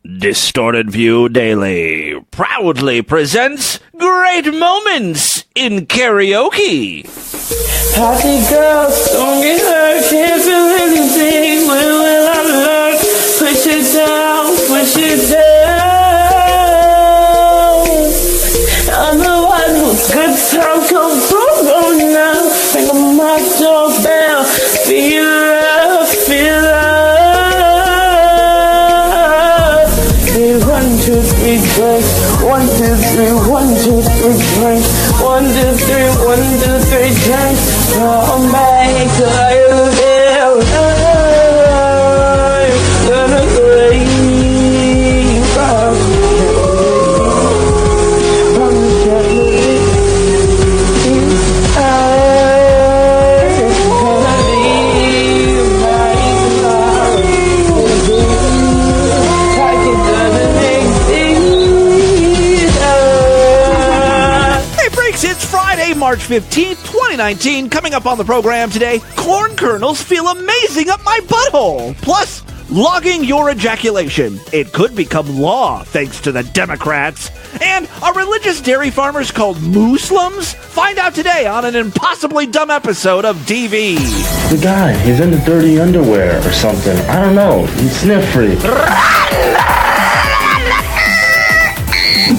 Distorted View Daily proudly presents Great Moments in Karaoke. Party girls, don't get hurt, can't feel anything. When will I learn? Push it down, push it down. I'm the one who's good time come through now. Ring on my doorbell, feel love, feel love. 1, 2, 3, drink. 1, 2, 3, 1, 2, 3, drink. 1, 2, 3, 1, 2, 3, drink. Oh my God, gonna grave. March 15th, 2019, coming up on the program today, corn kernels feel amazing up my butthole. Plus, logging your ejaculation. It could become law thanks to the Democrats. And are religious dairy farmers called Muslims? Find out today on an impossibly dumb episode of DV. The guy, he's in the dirty underwear or something. I don't know. He's sniffy.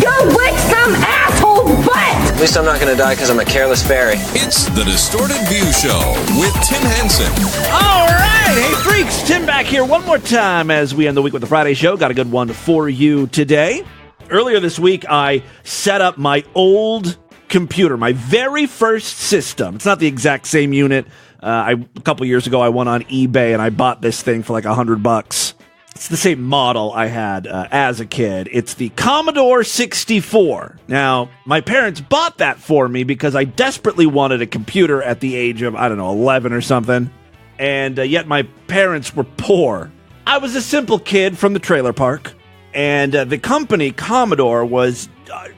Go lick some asshole's butt! At least I'm not going to die because I'm a careless fairy. It's the Distorted View Show with Tim Henson. All right. Hey, freaks. Tim back here one more time as we end the week with the Friday show. Got a good one for you today. Earlier this week, I set up my old computer, my very first system. It's not the exact same unit. A couple years ago, I went on eBay and I bought this thing for like $100. It's the same model I had as a kid. It's the Commodore 64. Now, my parents bought that for me because I desperately wanted a computer at the age of, 11 or something. And yet my parents were poor. I was a simple kid from the trailer park. And the company, Commodore, was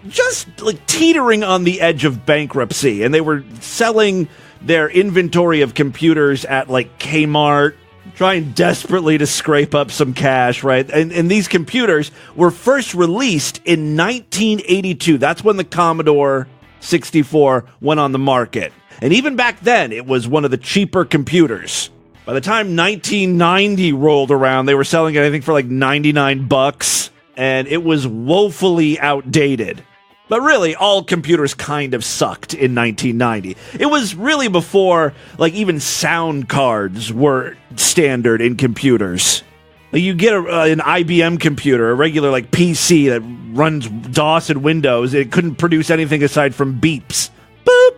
just like teetering on the edge of bankruptcy. And they were selling their inventory of computers at like Kmart, trying desperately to scrape up some cash, right? And these computers were first released in 1982. That's when the Commodore 64 went on the market. And even back then, it was one of the cheaper computers. By the time 1990 rolled around, they were selling it, I think, for like $99, and it was woefully outdated. But really, all computers kind of sucked in 1990. It was really before, like, even sound cards were standard in computers. Like, you get an IBM computer, a regular, like, PC that runs DOS and Windows, it couldn't produce anything aside from beeps. Boop!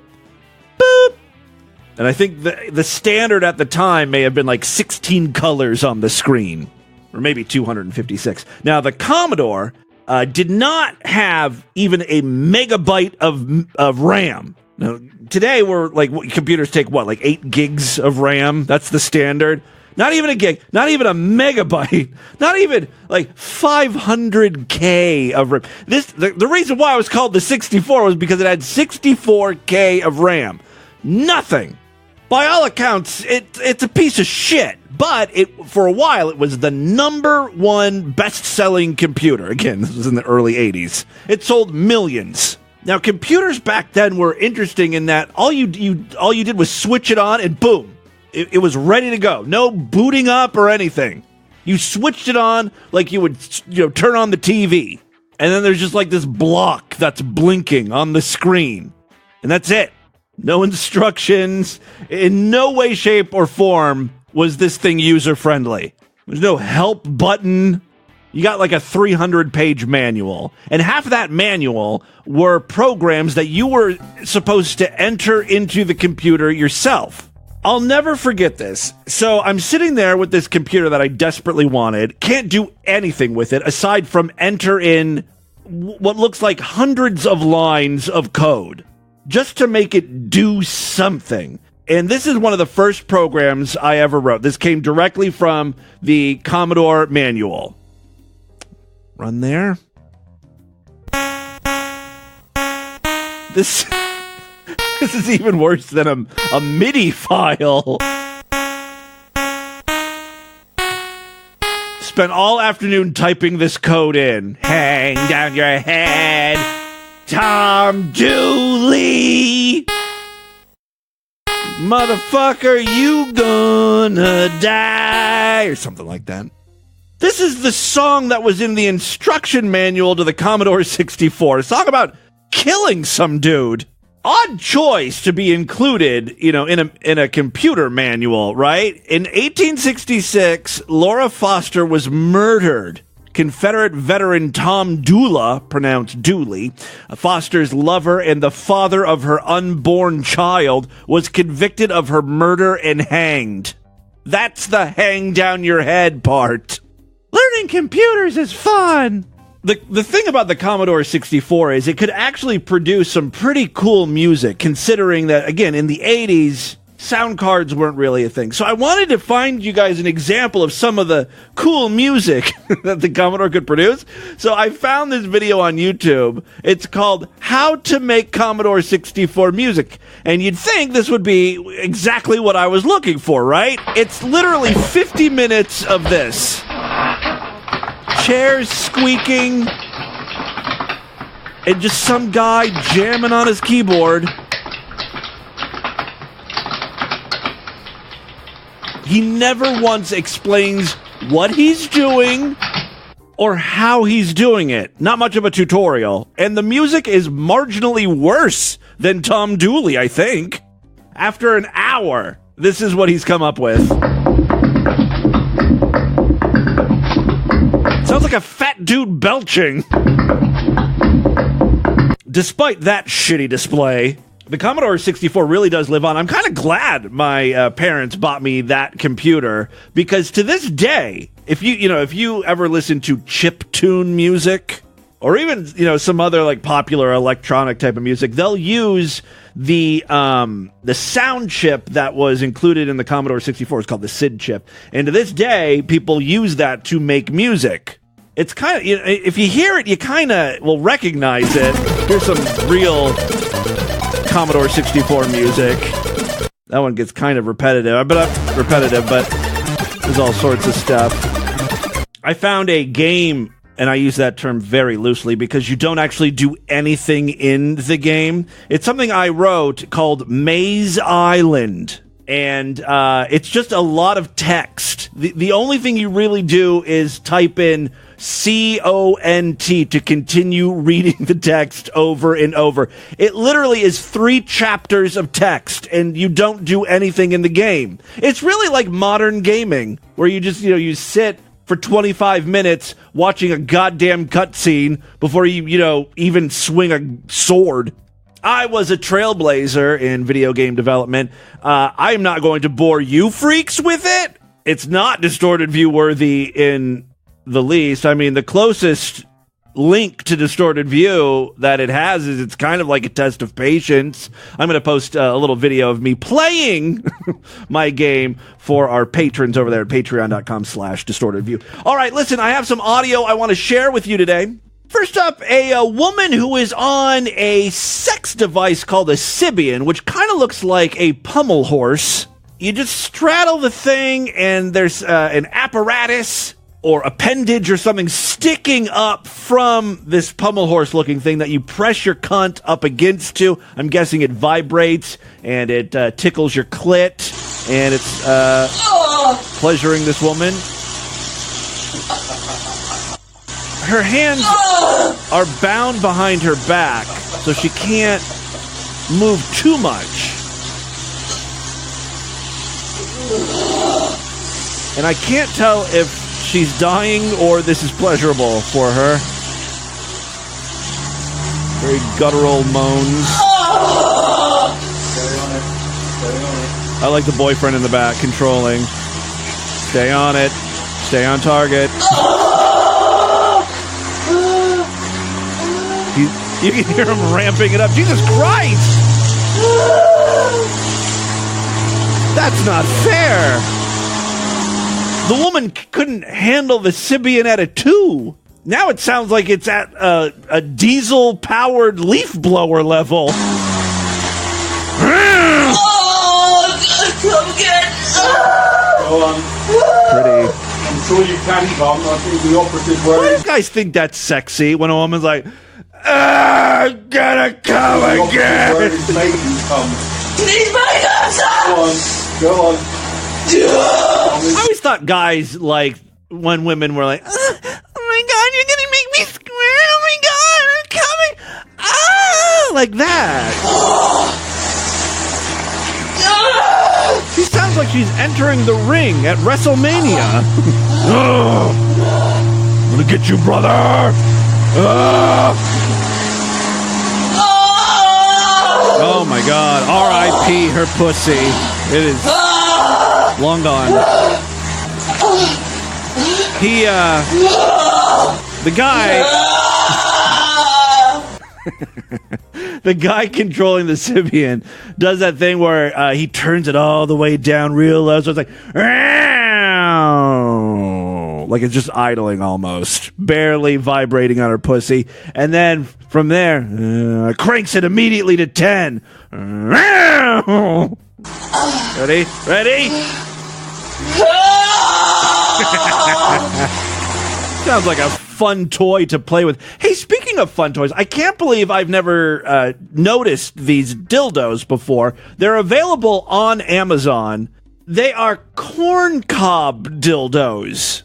Boop! And I think the standard at the time may have been, like, 16 colors on the screen. Or maybe 256. Now, the Commodore did not have even a megabyte of RAM. Now, today, computers take like 8 gigs of RAM? That's the standard. Not even a gig, not even a megabyte, not even like 500K of RAM. The reason why it was called the 64 was because it had 64K of RAM. Nothing. By all accounts, it's a piece of shit. But for a while, it was the number one best-selling computer. Again, this was in the early 80s. It sold millions. Now, computers back then were interesting in that all you did was switch it on and boom, it was ready to go. No booting up or anything. You switched it on like you would turn on the TV. And then there's just like this block that's blinking on the screen. And that's it. No instructions. In no way, shape, or form was this thing user-friendly. There's no help button. You got like a 300-page manual. And half of that manual were programs that you were supposed to enter into the computer yourself. I'll never forget this. So I'm sitting there with this computer that I desperately wanted. Can't do anything with it aside from enter in what looks like hundreds of lines of code just to make it do something. And this is one of the first programs I ever wrote. This came directly from the Commodore manual. Run there. This is even worse than a MIDI file. spent all afternoon typing this code in. Hang down your head, Tom Dooley. Motherfucker, you gonna die. Or something like that. This is the song that was in the instruction manual to the Commodore 64. A song about killing some dude. Odd choice to be included, in a computer manual, right? In 1866, Laura Foster was murdered. Confederate veteran Tom Dula, pronounced Dooley, Foster's lover and the father of her unborn child, was convicted of her murder and hanged. That's the hang down your head part. Learning computers is fun. The thing about the Commodore 64 is it could actually produce some pretty cool music, considering that, again, in the 80s, sound cards weren't really a thing. So I wanted to find you guys an example of some of the cool music that the Commodore could produce. So I found this video on YouTube. It's called How to Make Commodore 64 Music. And you'd think this would be exactly what I was looking for, right? It's literally 50 minutes of this. Chairs squeaking, and just some guy jamming on his keyboard. He never once explains what he's doing or how he's doing it. Not much of a tutorial. And the music is marginally worse than Tom Dooley, I think. After an hour, this is what he's come up with. Sounds like a fat dude belching. Despite that shitty display, the Commodore 64 really does live on. I'm kind of glad my parents bought me that computer, because to this day, if you ever listen to chiptune music, or even, some other like popular electronic type of music, they'll use the sound chip that was included in the Commodore 64. It's called the SID chip. And to this day, people use that to make music. It's kind of, if you hear it, you kind of will recognize it. Here's some real Commodore 64 music. That one gets kind of repetitive, but there's all sorts of stuff. I found a game, and I use that term very loosely because you don't actually do anything in the game. It's something I wrote called Maze Island, and it's just a lot of text. The only thing you really do is type in CONT to continue reading the text over and over. It literally is 3 chapters of text, and you don't do anything in the game. It's really like modern gaming, where you just, you sit for 25 minutes watching a goddamn cutscene before you, even swing a sword. I was a trailblazer in video game development. I'm not going to bore you freaks with it. It's not distorted view worthy in the least. I mean, the closest link to distorted view that it has is it's kind of like a test of patience. I'm going to post a little video of me playing my game for our patrons over there at patreon.com/distortedview. All right, listen, I have some audio I want to share with you today. First up, a woman who is on a sex device called a Sybian, which kind of looks like a pommel horse. You just straddle the thing, and there's an apparatus or appendage or something sticking up from this pommel horse looking thing that you press your cunt up against to. I'm guessing it vibrates and it tickles your clit, and it's pleasuring this woman. Her hands are bound behind her back, so she can't move too much. And I can't tell if she's dying or this is pleasurable for her. Very guttural moans. I like the boyfriend in the back controlling. Stay on it. Stay on target. You can hear him ramping it up. Jesus Christ! That's not fair. The woman couldn't handle the Sybian at a 2. Now it sounds like it's at a diesel-powered leaf blower level. Oh, come get. Pretty. saw you caddy bum. I think the operative Why word do you guys think that's sexy when a woman's like, gotta come the operative again? word is making come. Need makeup, sir! Go on. I always thought guys like when women were like, oh my God, you're gonna make me squirm. Oh my God, I'm coming. Ah, like that. She sounds like she's entering the ring at WrestleMania. I'm gonna get you, brother. Oh my God. R.I.P. her pussy. It is long gone. The guy controlling the Sybian does that thing where he turns it all the way down real low, so it's like it's just idling almost, barely vibrating on her pussy, and then from there cranks it immediately to 10. Ready? Sounds like a fun toy to play with. Hey, speaking of fun toys, I can't believe I've never noticed these dildos before. They're available on Amazon. They are corn cob dildos.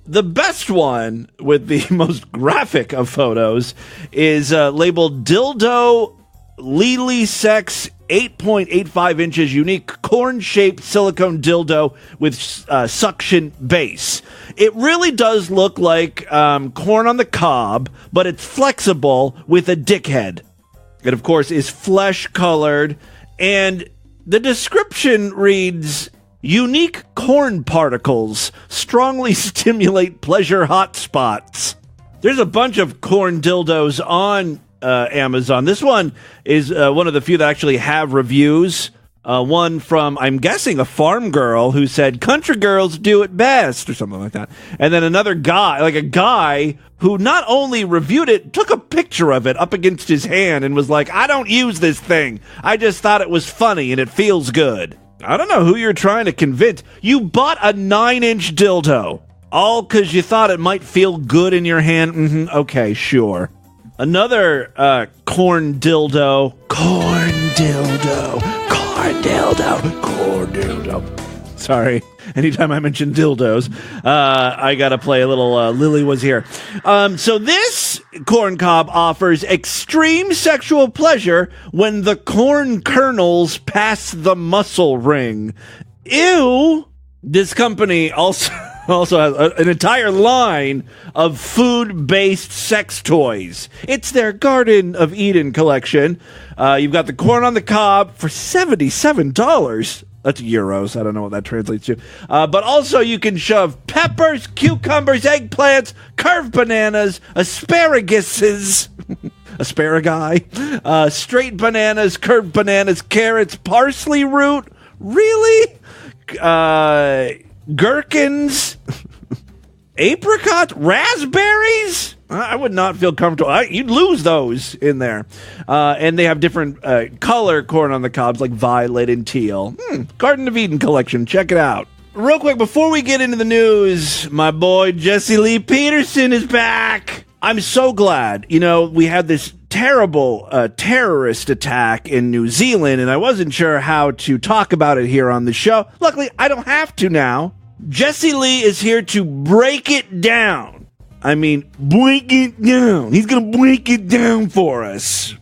The best one, with the most graphic of photos, is labeled Dildo Lily Sex 8.85 inches unique corn-shaped silicone dildo with suction base. It really does look like corn on the cob, but it's flexible with a dick head. It, of course, is flesh-colored, and the description reads, unique corn particles strongly stimulate pleasure hotspots. There's a bunch of corn dildos on Amazon. This one is one of the few that actually have reviews. One from, I'm guessing, a farm girl who said, country girls do it best, or something like that. And then another guy, like a guy who not only reviewed it, took a picture of it up against his hand and was like, I don't use this thing. I just thought it was funny and it feels good. I don't know who you're trying to convince. You bought a 9-inch dildo, all because you thought it might feel good in your hand. Okay, sure. Another corn dildo. Sorry. Anytime I mention dildos, I gotta play a little Lily Was Here. So this corn cob offers extreme sexual pleasure when the corn kernels pass the muscle ring. Ew! This company also has an entire line of food-based sex toys. It's their Garden of Eden collection. You've got the corn on the cob for $77. That's euros. I don't know what that translates to. But also you can shove peppers, cucumbers, eggplants, curved bananas, asparaguses, asparagi, straight bananas, curved bananas, carrots, parsley root. Really? Gherkins, apricots, raspberries. I would not feel comfortable. You'd lose those in there. And they have different color corn on the cobs, like violet and teal. Garden of Eden collection. Check it out. Real quick, before we get into the news, my boy Jesse Lee Peterson is back. I'm so glad. You know, we had this terrible terrorist attack in New Zealand, and I wasn't sure how to talk about it here on the show. Luckily, I don't have to now. Jesse Lee is here to break it down. I mean, break it down. He's going to break it down for us.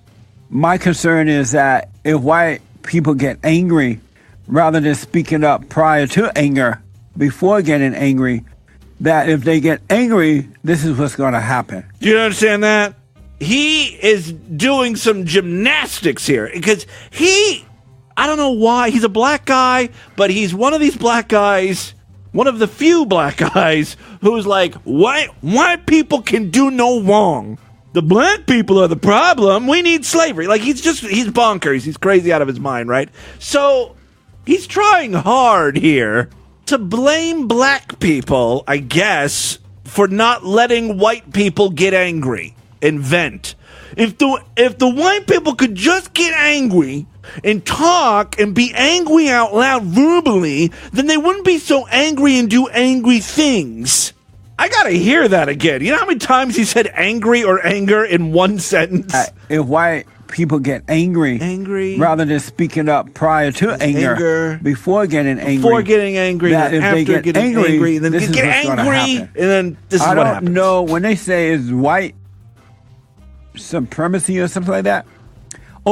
My concern is that if white people get angry, rather than speaking up prior to anger, before getting angry, that if they get angry, this is what's going to happen. Do you understand that? He is doing some gymnastics here because I don't know why, he's a black guy, but he's one of these black guys, one of the few black guys who's like, white people can do no wrong. The black people are the problem. We need slavery. Like, he's bonkers. He's crazy out of his mind, right? So he's trying hard here to blame black people, I guess, for not letting white people get angry. and vent. If the white people could just get angry and talk and be angry out loud verbally, then they wouldn't be so angry and do angry things. I gotta hear that again. You know how many times he said angry or anger in one sentence? If white people get angry rather than speaking up prior to anger, before getting angry, that if they get angry, then this they is get what's gonna angry, happen. and then this is what happens. I don't know when they say it's white supremacy or something like that.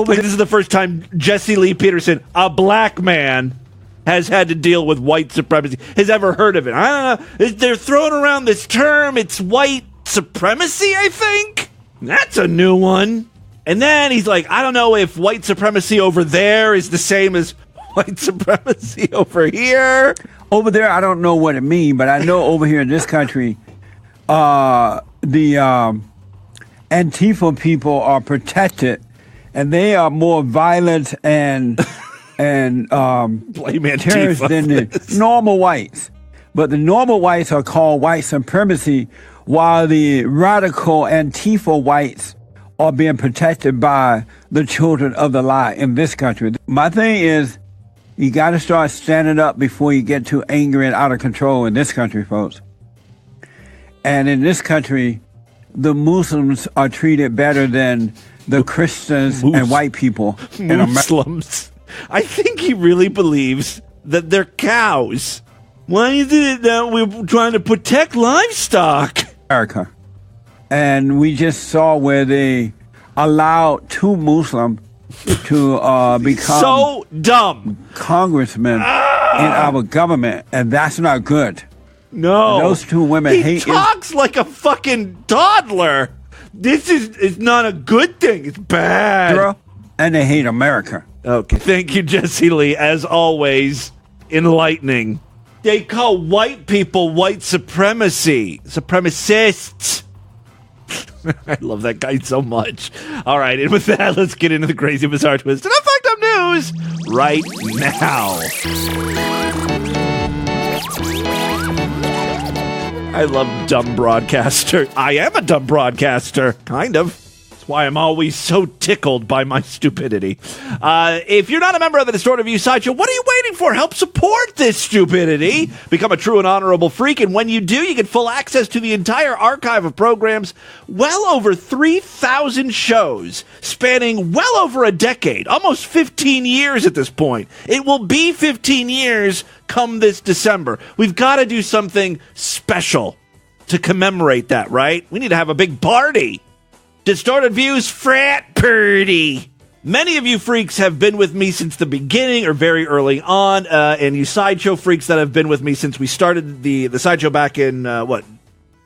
This is the first time Jesse Lee Peterson, a black man, has had to deal with white supremacy, has ever heard of it. I don't know. They're throwing around this term. It's white supremacy, I think. That's a new one. And then he's like, I don't know if white supremacy over there is the same as white supremacy over here. Over there, I don't know what it means, but I know over here in this country, the Antifa people are protected, and they are more violent and blame terrorists than the normal whites. But the normal whites are called white supremacy, while the radical Antifa whites are being protected by the children of the lie in this country. My thing is, you got to start standing up before you get too angry and out of control in this country, folks. And in this country, the Muslims are treated better than the Christians and white people in Muslims. I think he really believes that they're cows. Why is it that we're trying to protect livestock? America. And we just saw where they allowed two Muslims to become so dumb congressmen in our government, and that's not good. No. And those two women he talks like a fucking toddler. This is not a good thing. It's bad. And they hate America. Okay. Thank you, Jesse Lee. As always, enlightening. They call white people white supremacy. Supremacists. I love that guy so much. All right, and with that, let's get into the crazy, bizarre twist and fucked up news right now. I love dumb broadcaster. I am a dumb broadcaster, kind of. That's why I'm always so tickled by my stupidity. If you're not a member of the Distorted View Sideshow, what are you waiting for? Help support this stupidity. Become a true and honorable freak, and when you do, you get full access to the entire archive of programs, well over 3,000 shows, spanning well over a decade, almost 15 years at this point. It will be 15 years come this December. We've got to do something special to commemorate that, right? We need to have a big party. Distorted Views Frat Party. Many of you freaks have been with me since the beginning or very early on, and you Sideshow freaks that have been with me since we started the Sideshow back in,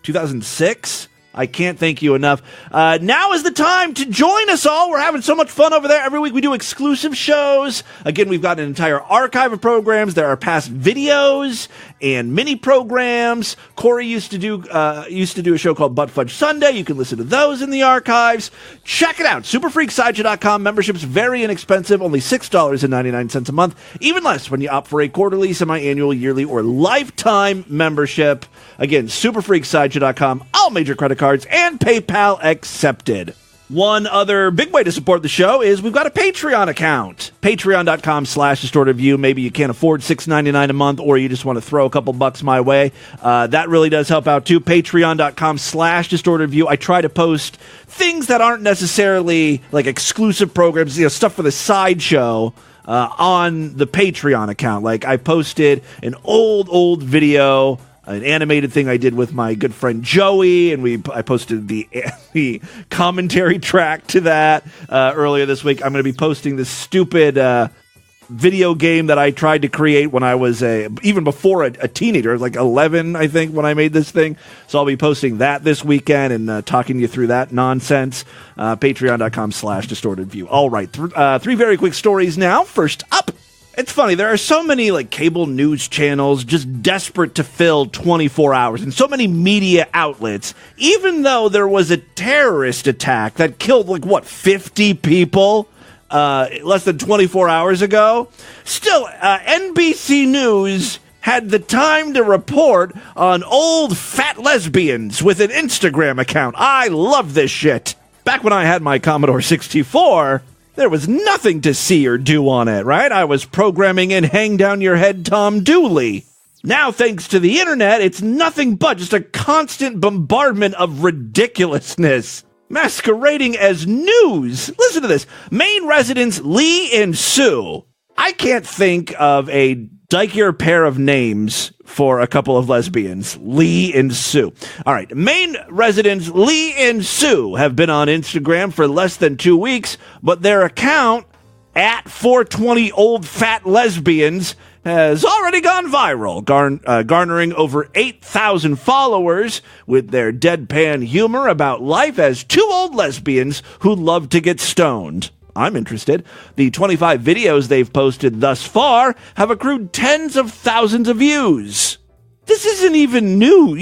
2006? I can't thank you enough. Now is the time to join us all. We're having so much fun over there. Every week we do exclusive shows. Again, we've got an entire archive of programs. There are past videos and mini programs. Corey used to do a show called Butt Fudge Sunday. You can listen to those in the archives. Check it out. Superfreaksideshow.com. Membership's very inexpensive, only $6.99 a month. Even less when you opt for a quarterly, semi-annual, yearly, or lifetime membership. Again, superfreaksideshow.com. All major credit cards and PayPal accepted. One other big way to support the show is we've got a Patreon account. Patreon.com/DistortedView. Maybe you can't afford $6.99 a month, or you just want to throw a couple bucks my way. That really does help out too. Patreon.com/DistortedView. I try to post things that aren't necessarily like exclusive programs, stuff for the Sideshow on the Patreon account. Like I posted an old video, an animated thing I did with my good friend Joey, and I posted the commentary track to that earlier this week. I'm going to be posting this stupid video game that I tried to create when I was even before a teenager, like 11, I think, when I made this thing. So I'll be posting that this weekend and talking you through that nonsense. Patreon.com/DistortedView. All right, three very quick stories now. First up. It's funny, there are so many cable news channels just desperate to fill 24 hours, and so many media outlets, even though there was a terrorist attack that killed 50 people less than 24 hours ago. Still, NBC News had the time to report on old fat lesbians with an Instagram account. I love this shit. Back when I had my Commodore 64, there was nothing to see or do on it, right? I was programming in Hang Down Your Head Tom Dooley. Now, thanks to the internet, it's nothing but just a constant bombardment of ridiculousness, masquerading as news. Listen to this. Maine residents Lee and Sue. I can't think of a dikier pair of names for a couple of lesbians. Lee and Sue. All right. Maine residents Lee and Sue have been on Instagram for less than 2 weeks, but their account, at 420 Old Fat Lesbians, has already gone viral, garnering over 8,000 followers with their deadpan humor about life as two old lesbians who love to get stoned. I'm interested. The 25 videos they've posted thus far have accrued tens of thousands of views. This isn't even new.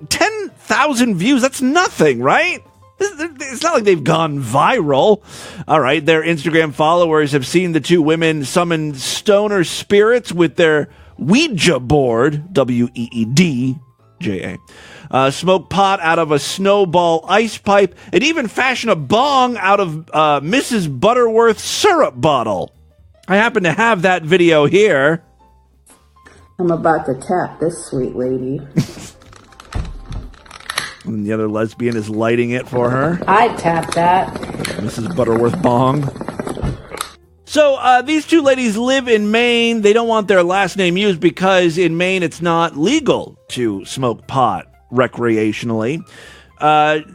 10,000 views, that's nothing, right? It's not like they've gone viral. All right, their Instagram followers have seen the two women summon stoner spirits with their Ouija board, WEEDJA, smoke pot out of a snowball ice pipe, and even fashion a bong out of Mrs. Butterworth's syrup bottle. I happen to have that video here. I'm about to tap this sweet lady. And the other lesbian is lighting it for her. I'd tap that. Mrs. Butterworth Bong. So these two ladies live in Maine. They don't want their last name used because in Maine it's not legal to smoke pot recreationally.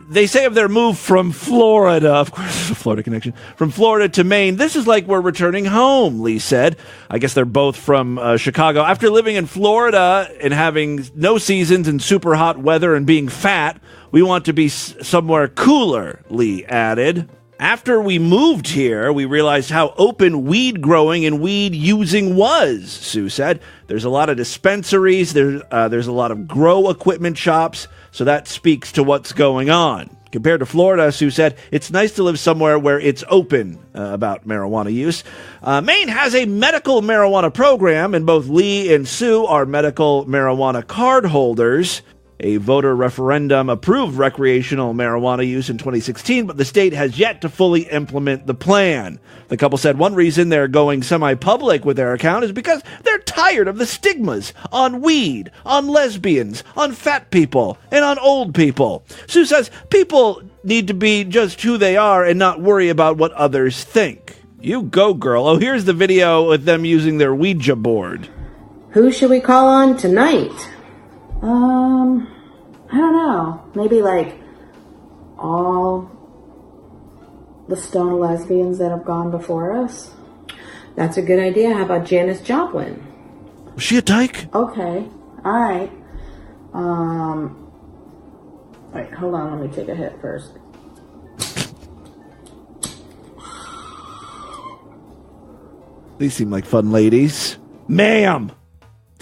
They say of their move from Florida, of course, a Florida connection, from Florida to Maine, this is like we're returning home, Lee said. I guess they're both from Chicago. After living in Florida and having no seasons and super hot weather and being fat, we want to be somewhere cooler, Lee added. After we moved here, we realized how open weed growing and weed using was, Sue said. There's a lot of dispensaries, there's a lot of grow equipment shops, so that speaks to what's going on. Compared to Florida, Sue said, it's nice to live somewhere where it's open about marijuana use. Maine has a medical marijuana program, and both Lee and Sue are medical marijuana card holders. A voter referendum approved recreational marijuana use in 2016, but the state has yet to fully implement the plan. The couple said one reason they're going semi-public with their account is because they're tired of the stigmas on weed, on lesbians, on fat people, and on old people. Sue says people need to be just who they are and not worry about what others think. You go, girl. Oh, here's the video with them using their Ouija board. Who should we call on tonight? I don't know. Maybe like all the stone lesbians that have gone before us. That's a good idea. How about Janis Joplin? Was she a dyke? Okay. All right. Wait, hold on. Let me take a hit first. These seem like fun ladies. Ma'am.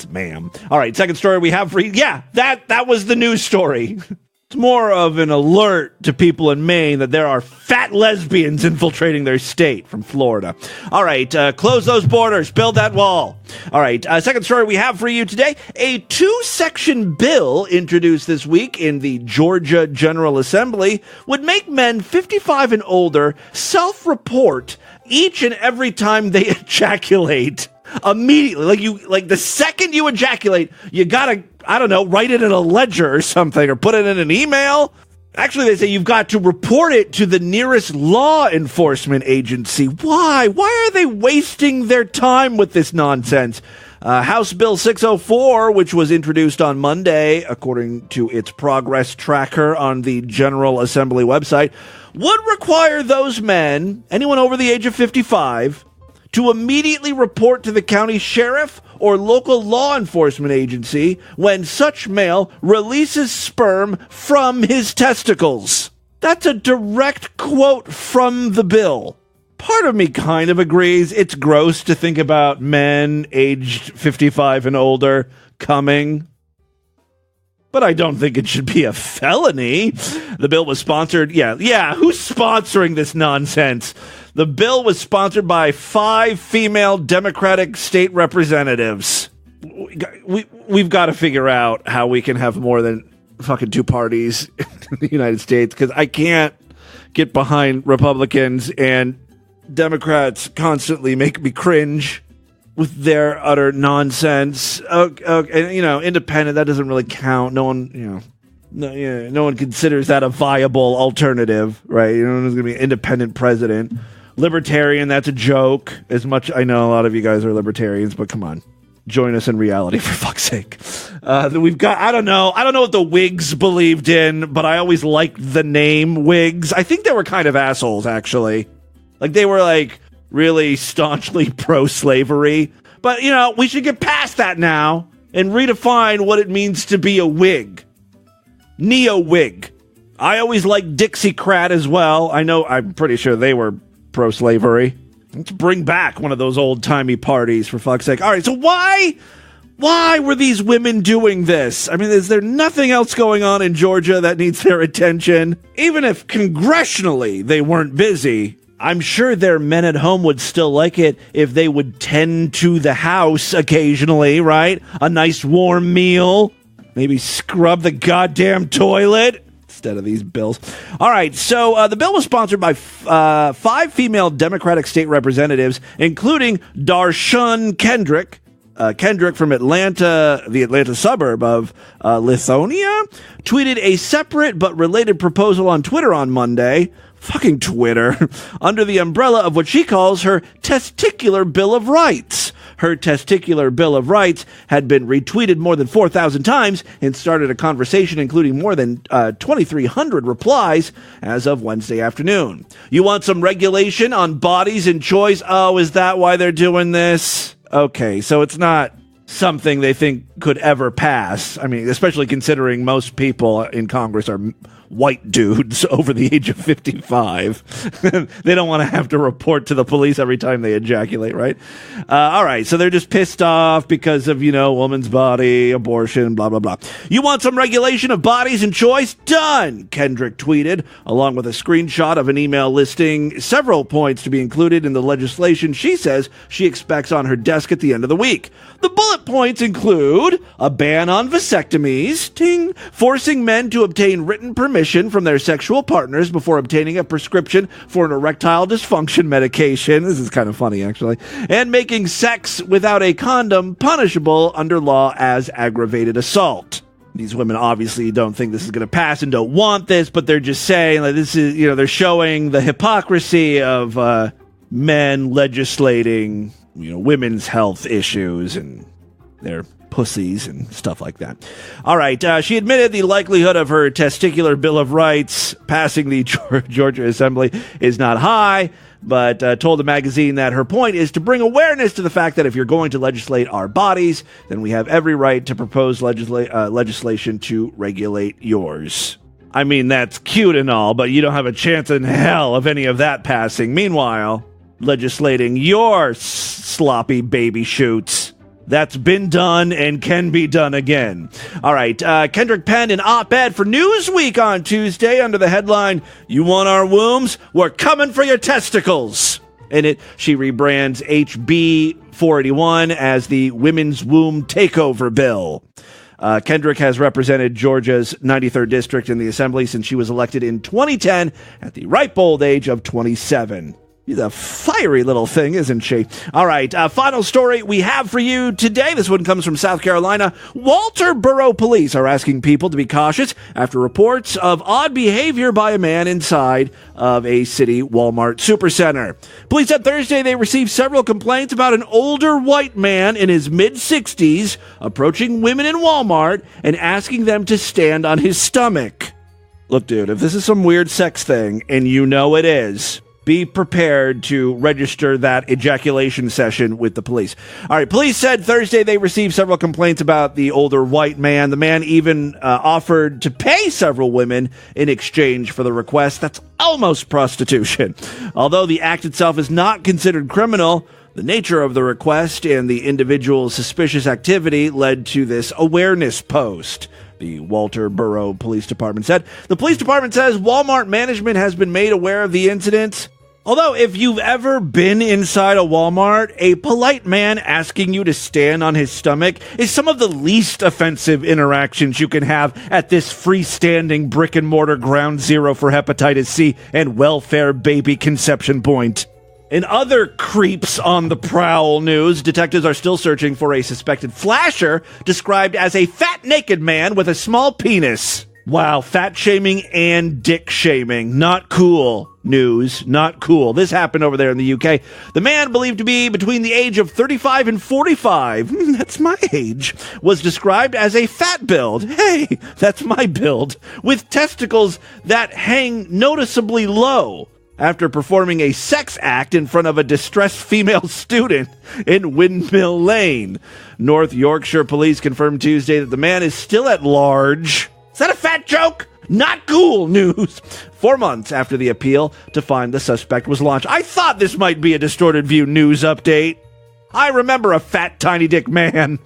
Ma'am. All right, second story we have for you. Yeah, that was the news story. It's more of an alert to people in Maine that there are fat lesbians infiltrating their state from Florida. All right, close those borders, build that wall. All right, second story we have for you today. A 2-section bill introduced this week in the Georgia General Assembly would make men 55 and older self-report each and every time they ejaculate. Immediately, like the second you ejaculate, you gotta, I don't know, write it in a ledger or something, or put it in an email. Actually, they say you've got to report it to the nearest law enforcement agency. Why? Why are they wasting their time with this nonsense? House Bill 604, which was introduced on Monday, according to its progress tracker on the General Assembly website, would require those men, anyone over the age of 55, to immediately report to the county sheriff or local law enforcement agency when such male releases sperm from his testicles. That's a direct quote from the bill. Part of me kind of agrees it's gross to think about men aged 55 and older coming, but I don't think it should be a felony. The bill was sponsored. Yeah, who's sponsoring this nonsense? The bill was sponsored by 5 female Democratic state representatives. We've got to figure out how we can have more than fucking 2 parties in the United States, because I can't get behind Republicans, and Democrats constantly make me cringe with their utter nonsense. Okay, independent, that doesn't really count. No one, no one considers that a viable alternative, right? There's going to be an independent president. Libertarian, that's a joke. As much I know a lot of you guys are libertarians, but come on. Join us in reality, for fuck's sake. We've got, I don't know what the Whigs believed in, but I always liked the name Whigs. I think they were kind of assholes, actually. Like, they were, like, really staunchly pro-slavery. But, we should get past that now and redefine what it means to be a Whig. Neo-Whig. I always liked Dixiecrat as well. I'm pretty sure they were pro-slavery. Let's bring back one of those old-timey parties, for fuck's sake. All right, so why were these women doing this? I mean, is there nothing else going on in Georgia that needs their attention? Even if congressionally they weren't busy, I'm sure their men at home would still like it if they would tend to the house occasionally, right? A nice warm meal. Maybe scrub the goddamn toilet. Instead of these bills. All right, so the bill was sponsored by 5 female Democratic state representatives, including Darshun Kendrick. Kendrick from Atlanta, the Atlanta suburb of Lithonia, tweeted a separate but related proposal on Twitter on Monday. Fucking Twitter. Under the umbrella of what she calls her Testicular Bill of Rights. Her Testicular Bill of Rights had been retweeted more than 4,000 times and started a conversation including more than 2,300 replies as of Wednesday afternoon. You want some regulation on bodies and choice? Oh, is that why they're doing this? Okay, so it's not something they think could ever pass. I mean, especially considering most people in Congress are white dudes over the age of 55. They don't want to have to report to the police every time they ejaculate, right? All right, so they're just pissed off because of, woman's body, abortion, blah, blah, blah. You want some regulation of bodies and choice? Done, Kendrick tweeted, along with a screenshot of an email listing several points to be included in the legislation she says she expects on her desk at the end of the week. The bullet points include a ban on vasectomies, ting, forcing men to obtain written permission from their sexual partners before obtaining a prescription for an erectile dysfunction medication. This is kind of funny, actually. And making sex without a condom punishable under law as aggravated assault. These women obviously don't think this is going to pass and don't want this, but they're just saying that this is, they're showing the hypocrisy of men legislating, women's health issues and their pussies and stuff like that. All right, she admitted the likelihood of her Testicular Bill of Rights passing the Georgia Assembly is not high, but told the magazine that her point is to bring awareness to the fact that if you're going to legislate our bodies, then we have every right to propose legislation to regulate yours. I mean, that's cute and all, but you don't have a chance in hell of any of that passing. Meanwhile, legislating your sloppy baby shoots, that's been done and can be done again. All right, Kendrick penned an op-ed for Newsweek on Tuesday under the headline, "You want our wombs? We're coming for your testicles." In it, she rebrands HB 481 as the Women's Womb Takeover Bill. Kendrick has represented Georgia's 93rd district in the assembly since she was elected in 2010 at the ripe old age of 27. She's a fiery little thing, isn't she? All right, final story we have for you today. This one comes from South Carolina. Walterboro police are asking people to be cautious after reports of odd behavior by a man inside of a city Walmart supercenter. Police said Thursday they received several complaints about an older white man in his mid-60s approaching women in Walmart and asking them to stand on his stomach. Look, dude, if this is some weird sex thing, and you know it is, be prepared to register that ejaculation session with the police. All right, police said Thursday they received several complaints about the older white man. The man even offered to pay several women in exchange for the request. That's almost prostitution. Although the act itself is not considered criminal, the nature of the request and the individual's suspicious activity led to this awareness post. The Walterboro Police Department said. The police department says Walmart management has been made aware of the incident. Although, if you've ever been inside a Walmart, a polite man asking you to stand on his stomach is some of the least offensive interactions you can have at this freestanding brick-and-mortar ground zero for hepatitis C and welfare baby conception point. In other creeps on the prowl news, detectives are still searching for a suspected flasher described as a fat naked man with a small penis. Wow, fat shaming and dick shaming. Not cool. News, not cool. This happened over there in the UK. The man, believed to be between the age of 35 and 45, that's my age, was described as a fat build. Hey, that's my build. With testicles that hang noticeably low after performing a sex act in front of a distressed female student in Windmill Lane. North Yorkshire police confirmed Tuesday that the man is still at large. Is that a fat joke? Not cool news. 4 months after the appeal to find the suspect was launched. I thought this might be a Distorted View news update. I remember a fat, tiny dick man.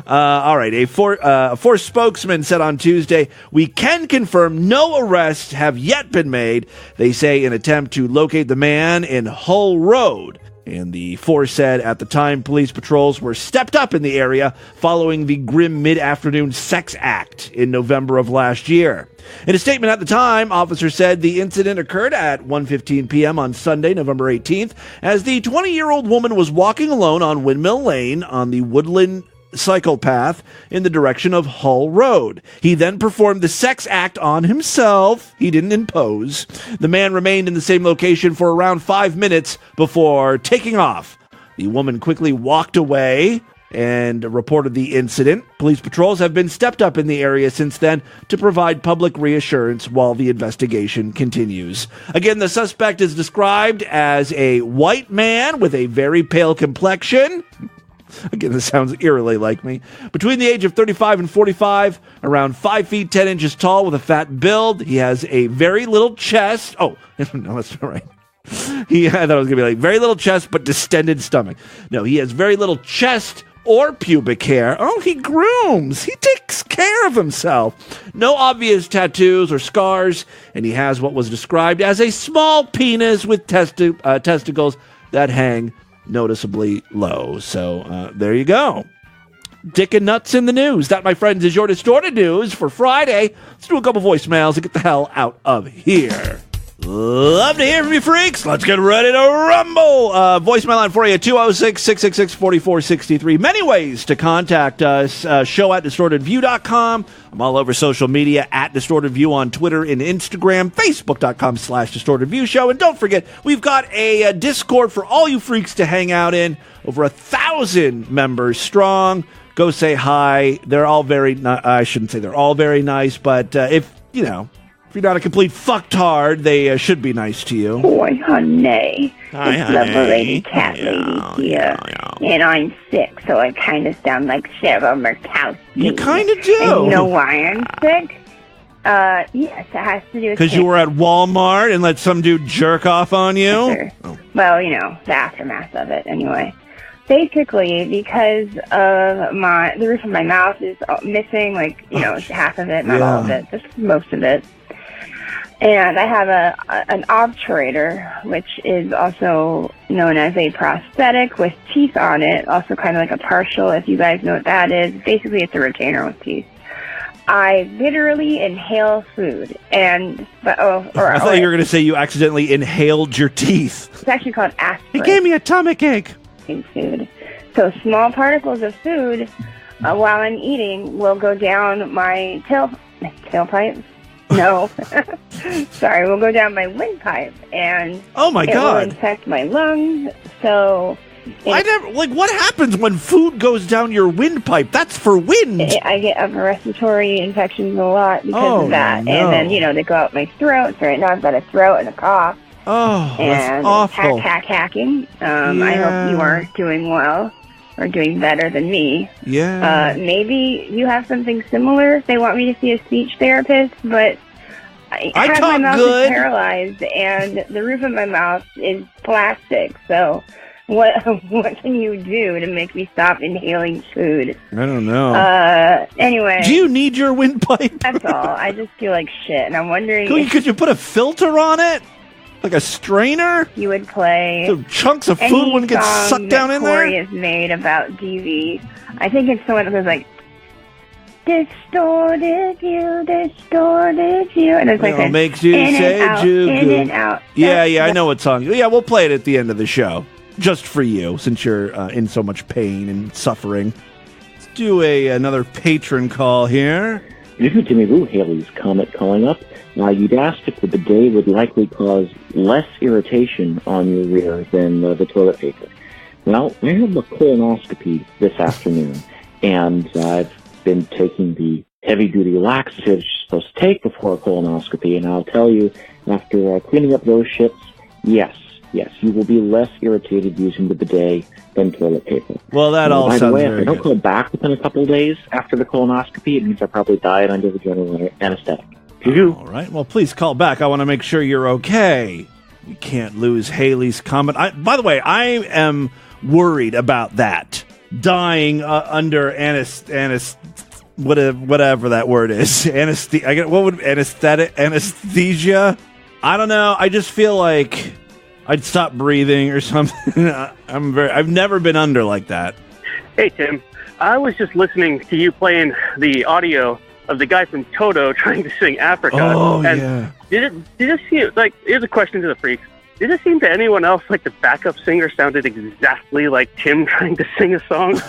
All right, a force spokesman said on Tuesday, "We can confirm no arrests have yet been made," they say, in attempt to locate the man in Hull Road. And the force said at the time police patrols were stepped up in the area following the grim mid-afternoon sex act in November of last year. In a statement at the time, officers said the incident occurred at 1:15 p.m. on Sunday, November 18th, as the 20-year-old woman was walking alone on Windmill Lane on the Woodland cycle path in the direction of Hull Road. He then performed the sex act on himself. He didn't impose. The man remained in the same location for around 5 minutes before taking off. The woman quickly walked away and reported the incident. Police patrols have been stepped up in the area since then to provide public reassurance while the investigation continues. Again, the suspect is described as a white man with a very pale complexion. Again, this sounds eerily like me. Between the age of 35 and 45, around 5 feet 10 inches tall with a fat build. He has a very little chest. Oh, no, that's not right. I thought it was going to be like very little chest, but distended stomach. No, he has very little chest or pubic hair. Oh, he grooms. He takes care of himself. No obvious tattoos or scars, and he has what was described as a small penis with testicles that hang noticeably low. So there you go. Dick and nuts in the news. That, my friends, is your Distorted News for Friday. Let's do a couple voicemails and get the hell out of here. Love to hear from you, freaks. Let's get ready to rumble. Voicemail line for you, 206-666-4463. Many ways to contact us. Show at distortedview.com. I'm all over social media, at Distorted View on Twitter and Instagram, facebook.com/distortedview show. And don't forget, we've got a Discord for all you freaks to hang out in. Over 1,000 members strong. Go say hi. They're all very I shouldn't say they're all very nice, but if you're not a complete fucktard, they should be nice to you. Boy, honey. Hi, it's honey. Lovely cat lady here. And I'm sick, so I kind of sound like Sarah Murkowski. You kind of do. And you know why I'm sick? Yes, it has to do with... Because you were at Walmart and let some dude jerk off on you? Sure. Oh. Well, the aftermath of it, anyway. Basically, because of the roof of my mouth is missing, half of it, not all of it, just most of it. And I have an obturator, which is also known as a prosthetic with teeth on it, also kind of like a partial, if you guys know what that is. Basically, it's a retainer with teeth. I literally inhale food, I thought you were going to say you accidentally inhaled your teeth. It's actually called aspirin. It gave me a stomach ache. Food. So small particles of food while I'm eating will go down my tailpipe. No. Sorry, will go down my windpipe, and oh my God, it will infect my lungs. So what happens when food goes down your windpipe? That's for wind. I get upper respiratory infections a lot because of that. No. And then, they go out my throat. So right now I've got a throat and a cough. Oh, that's awful. Hacking. I hope you are doing well. Or doing better than me. Yeah. Maybe you have something similar. They want me to see a speech therapist, but my mouth is paralyzed and the roof of my mouth is plastic. So what can you do to make me stop inhaling food? I don't know. Anyway. Do you need your windpipe? That's all. I just feel like shit, and I'm wondering... Could you put a filter on it? Like a strainer? He would play So chunks of food any wouldn't get song sucked down that in Corey there? has made about DV. I think it's the one that goes like, distorted you, and it's like Well, makes you in say and out, Jugu. in and out. Yeah, I know what song. Yeah, we'll play it at the end of the show. Just for you, since you're in so much pain and suffering. Let's do another patron call here. This is Jimmy Lou Haley's Comet calling up. You'd asked if the bidet would likely cause less irritation on your rear than the toilet paper. Well, I have a colonoscopy this afternoon, and I've been taking the heavy-duty laxatives you're supposed to take before a colonoscopy, and I'll tell you, after cleaning up those shits, yes, you will be less irritated using the bidet than toilet paper. Well, that all by sounds the way, very if I don't good. call back within a couple of days after the colonoscopy, it means I probably died under the general anesthetic. All right. Well, please call back. I want to make sure you're okay. We can't lose Haley's comment. By the way, I am worried about that. Dying under whatever that word is. Anesthesia? I don't know. I just feel like I'd stop breathing or something. I've never been under like that. Hey, Tim. I was just listening to you playing the audio of the guy from Toto trying to sing Africa. Oh, and yeah. Did it seem like, here's a question to the freaks. Did it seem to anyone else like the backup singer sounded exactly like Tim trying to sing a song?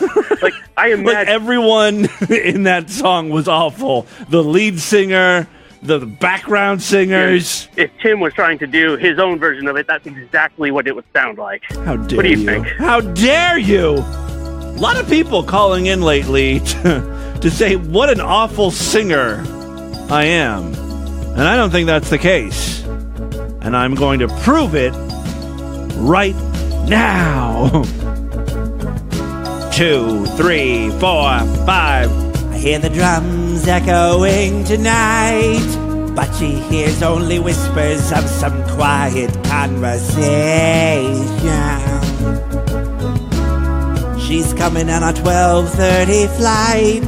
Like, I imagine Like everyone in that song was awful. The lead singer, the background singers. if Tim was trying to do his own version of it, that's exactly what it would sound like. How dare What do you you? think? How dare you? A lot of people calling in lately to say what an awful singer I am. And I don't think that's the case. And I'm going to prove it right now. 2, 3, 4, 5. I hear the drums echoing tonight, but she hears only whispers of some quiet conversation. She's coming on a 12:30 flight.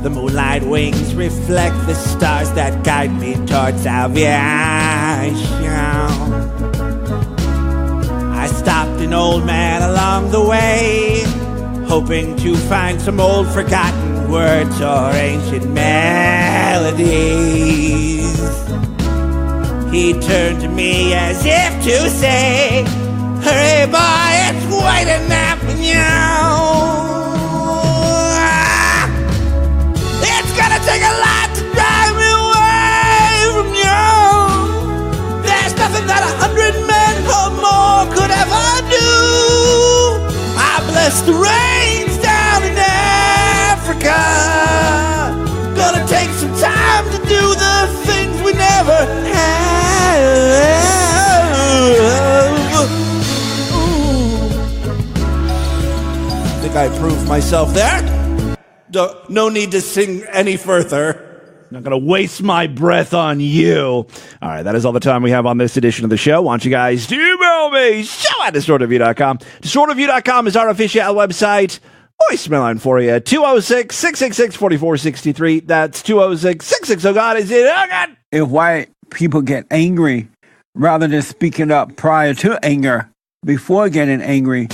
The moonlight wings reflect the stars that guide me towards salvation. I stopped an old man along the way, hoping to find some old forgotten words or ancient melodies. He turned to me as if to say, hurry boy, it's waiting there for you. It's gonna take a lot to drive me away from you. There's nothing that 100 men or more could ever do. I bless the rains down in Africa. Gonna take some time to do the things we never have. Think I proved myself there? No need to sing any further. Not going to waste my breath on you. All right, that is all the time we have on this edition of the show. Why don't you guys email me, show@distortedview.com. Distortedview.com is our official website. Voicemail line for you, 206-666-4463. That's 206-660-GOD. Is it? Oh, God. If white people get angry, rather than speaking up prior to anger, before getting angry,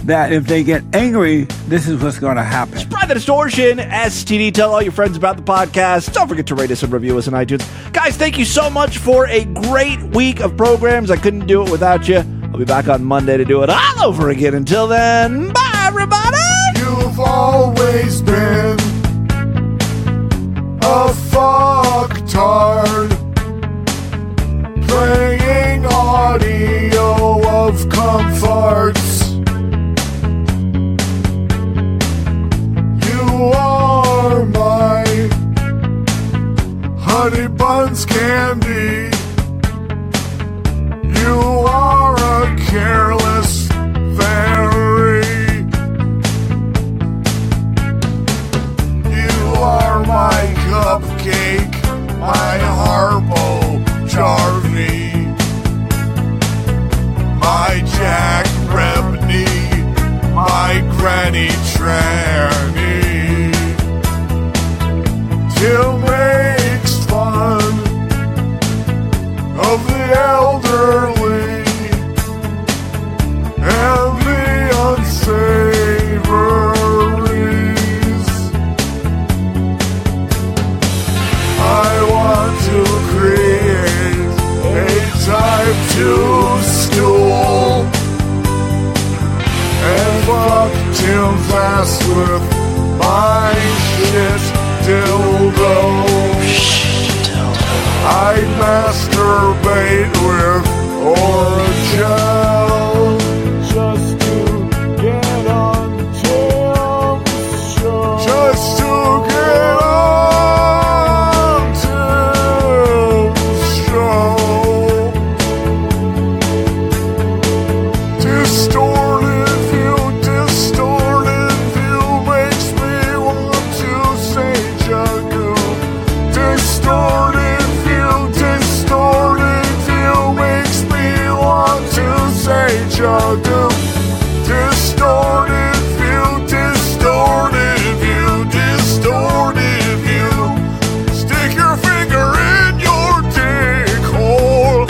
that if they get angry, this is what's going to happen. Spread the distortion. STD. Tell all your friends about the podcast. Don't forget to rate us and review us on iTunes. Guys, thank you so much for a great week of programs. I couldn't do it without you. I'll be back on Monday to do it all over again. Until then, bye, everybody. You've always been a fucktard, playing audio of comforts. You are my honey buns candy. You are a careless fairy. You are my cupcake, my Harpo Jarvey, my Jack Rebney, my Granny Tranny. Till makes fun of the elderly. to stool and fuck Tim's ass with my shit dildo. I masturbate with Orca just to get on Tim's show. Just to get on Tim's show. Distorted view makes me want to say Jagu. Distorted view makes me want to say Jagu. Distorted view. Stick your finger in your dick hole.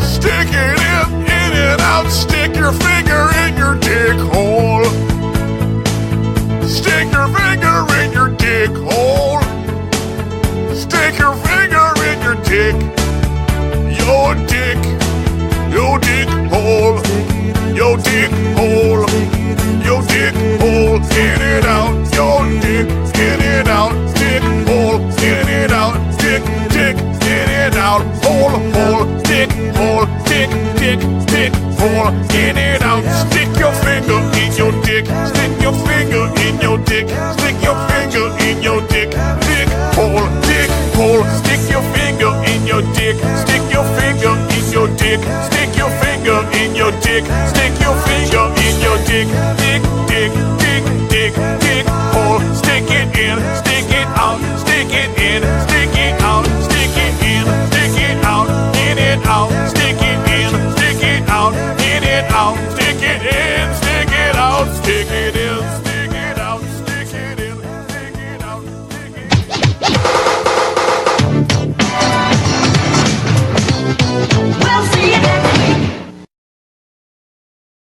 Stick it in and out. Stick your finger in your dick hole. Stick your finger in your dick hole. Stick your finger in your dick. Your dick hole. Your dick hole. Your dick hole. In it out. Your dick. In it out. Dick hole. In it out. Dick. In it out. Hole. Dick hole. Dick hole. In it out. Stick your finger in your dick. Stick your finger in your dick. Stick your finger in your dick. Dick hole. Stick your finger in your dick. Stick your finger in your dick. Stick your finger in your dick. Stick your finger in your dick. Dick hole. Stick it in.